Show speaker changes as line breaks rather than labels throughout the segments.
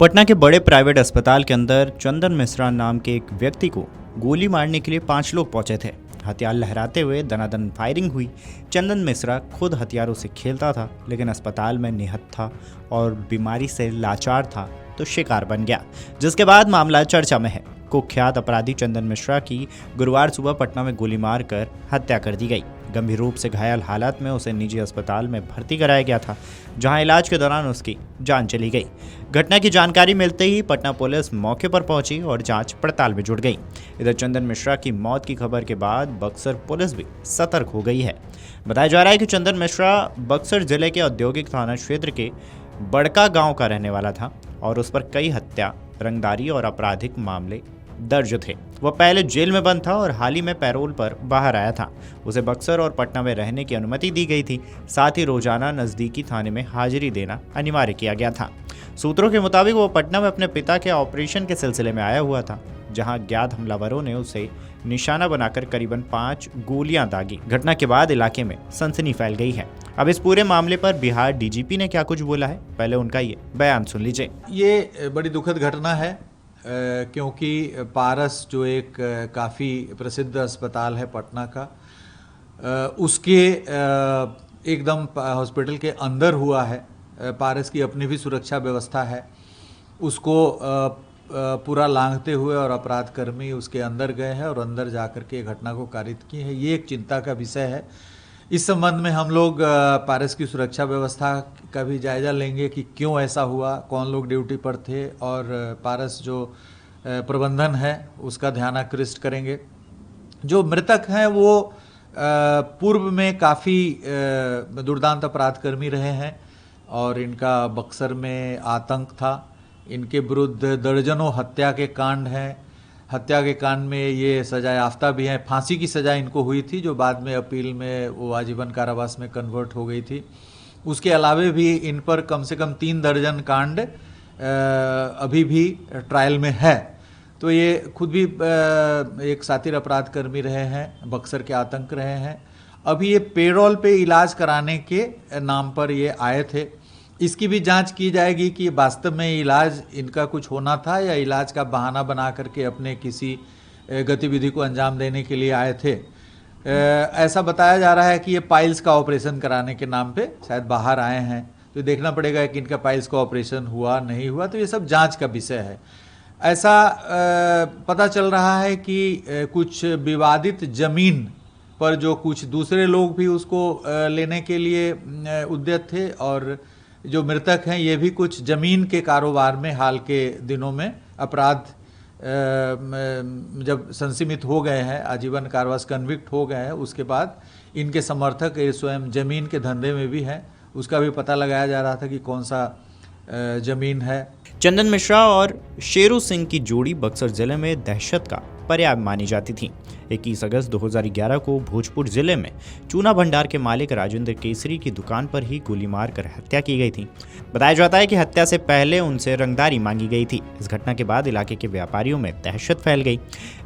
पटना के बड़े प्राइवेट अस्पताल के अंदर चंदन मिश्रा नाम के एक व्यक्ति को गोली मारने के लिए 5 लोग पहुंचे थे। हथियार लहराते हुए दनादन फायरिंग हुई। चंदन मिश्रा खुद हथियारों से खेलता था, लेकिन अस्पताल में निहत था और बीमारी से लाचार था तो शिकार बन गया, जिसके बाद मामला चर्चा में है। कुख्यात अपराधी चंदन मिश्रा की गुरुवार सुबह पटना में गोली मारकर हत्या कर दी गई। गंभीर रूप से घायल हालत में उसे निजी अस्पताल में भर्ती कराया गया था, जहां इलाज के दौरान उसकी जान चली गई। घटना की जानकारी मिलते ही पटना पुलिस मौके पर पहुंची और जांच पड़ताल में जुट गई। इधर चंदन मिश्रा की मौत की खबर के बाद बक्सर पुलिस भी सतर्क हो गई है। बताया जा रहा है कि चंदन मिश्रा बक्सर जिले के औद्योगिक थाना क्षेत्र के बड़का गांव का रहने वाला था और उस पर कई हत्या, रंगदारी और आपराधिक मामले दर्ज थे। वह पहले जेल में बंद था और हाल ही में पैरोल पर बाहर आया था। उसे बक्सर और पटना में रहने की अनुमति दी गई थी। साथ ही रोजाना नजदीकी थाने में हाजिरी देना अनिवार्य किया गया था। सूत्रों के मुताबिक वो पटना में अपने पिता के ऑपरेशन के सिलसिले में आया हुआ था, जहां अज्ञात हमलावरों ने उसे निशाना बनाकर करीबन 5 गोलियां दागी। घटना के बाद इलाके में सनसनी फैल गई है। अब इस पूरे मामले पर बिहार डीजीपी ने क्या कुछ बोला है, पहले उनका ये बयान सुन लीजिए।
ये बड़ी दुखद घटना है, क्योंकि पारस जो एक काफ़ी प्रसिद्ध अस्पताल है पटना का, उसके एकदम हॉस्पिटल के अंदर हुआ है। पारस की अपनी भी सुरक्षा व्यवस्था है, उसको पूरा लांघते हुए और अपराध कर्मी उसके अंदर गए हैं और अंदर जाकर के घटना को कारित की है। ये एक चिंता का विषय है। इस संबंध में हम लोग पारस की सुरक्षा व्यवस्था का भी जायज़ा लेंगे कि क्यों ऐसा हुआ, कौन लोग ड्यूटी पर थे, और पारस जो प्रबंधन है उसका ध्यान आकृष्ट करेंगे। जो मृतक हैं वो पूर्व में काफ़ी दुर्दांत अपराध कर्मी रहे हैं और इनका बक्सर में आतंक था। इनके विरुद्ध दर्जनों हत्या के कांड हैं। हत्या के कांड में ये सजा याफ्ता भी हैं। फांसी की सज़ा इनको हुई थी, जो बाद में अपील में वो आजीवन कारावास में कन्वर्ट हो गई थी। उसके अलावे भी इन पर कम से कम 3 दर्जन कांड अभी भी ट्रायल में है। तो ये खुद भी एक सातिर अपराध कर्मी रहे हैं, बक्सर के आतंक रहे हैं। अभी ये पेरोल पे इलाज कराने के नाम पर ये आए थे। इसकी भी जांच की जाएगी कि वास्तव में इलाज इनका कुछ होना था या इलाज का बहाना बना करके अपने किसी गतिविधि को अंजाम देने के लिए आए थे। ऐसा बताया जा रहा है कि ये पाइल्स का ऑपरेशन कराने के नाम पे शायद बाहर आए हैं। तो देखना पड़ेगा कि इनका पाइल्स का ऑपरेशन हुआ नहीं हुआ, तो ये सब जांच का विषय है। ऐसा पता चल रहा है कि कुछ विवादित जमीन पर जो कुछ दूसरे लोग भी उसको लेने के लिए उद्यत थे, और जो मृतक हैं ये भी कुछ जमीन के कारोबार में हाल के दिनों में अपराध जब संसीमित हो गए हैं, आजीवन कारावास कन्विक्ट हो गए हैं, उसके बाद इनके समर्थक ये स्वयं जमीन के धंधे में भी हैं। उसका भी पता लगाया जा रहा था कि कौन सा जमीन है।
चंदन मिश्रा और शेरू सिंह की जोड़ी बक्सर जिले में दहशत का पर्याय मानी जाती थी। 21 अगस्त 2011 को भोजपुर जिले में चूना भंडार के मालिक राजेंद्र केसरी की दुकान पर ही गोली मारकर हत्या की गई थी। बताया जाता है कि हत्या से पहले उनसे रंगदारी मांगी गई थी। इस घटना के बाद इलाके के व्यापारियों में दहशत फैल गई।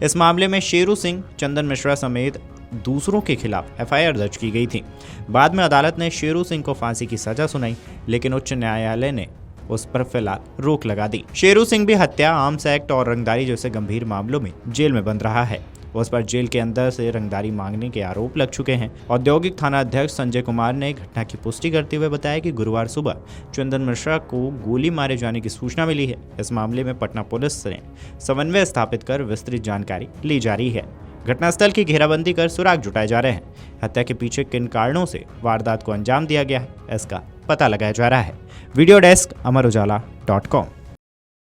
इस मामले में शेरू सिंह, चंदन मिश्रा समेत दूसरों के खिलाफ एफआईआर दर्ज की गई थी। बाद में अदालत ने शेरू सिंह को फांसी की सजा सुनाई, लेकिन उच्च न्यायालय ने उस पर फिलहाल रोक लगा दी। शेरू सिंह भी हत्या, आर्म्स एक्ट और रंगदारी जैसे गंभीर मामलों में जेल में बंद रहा है। उस पर जेल के अंदर से रंगदारी मांगने के आरोप लग चुके हैं। औद्योगिक थाना अध्यक्ष संजय कुमार ने घटना की पुष्टि करते हुए बताया कि गुरुवार सुबह चंदन मिश्रा को गोली मारे जाने की सूचना मिली है। इस मामले में पटना पुलिस ने समन्वय स्थापित कर विस्तृत जानकारी ली जा रही है। घटनास्थल की घेराबंदी कर सुराग जुटाए जा रहे हैं। हत्या के पीछे किन कारणों से वारदात को अंजाम दिया गया है, इसका पता लगाया जा रहा है। Video desk amarujala.com।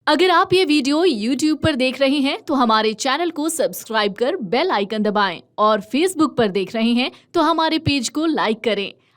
अगर आप ये वीडियो YouTube पर देख रहे हैं तो हमारे चैनल को सब्सक्राइब कर बेल आइकन दबाएं, और Facebook पर देख रहे हैं तो हमारे पेज को लाइक करें।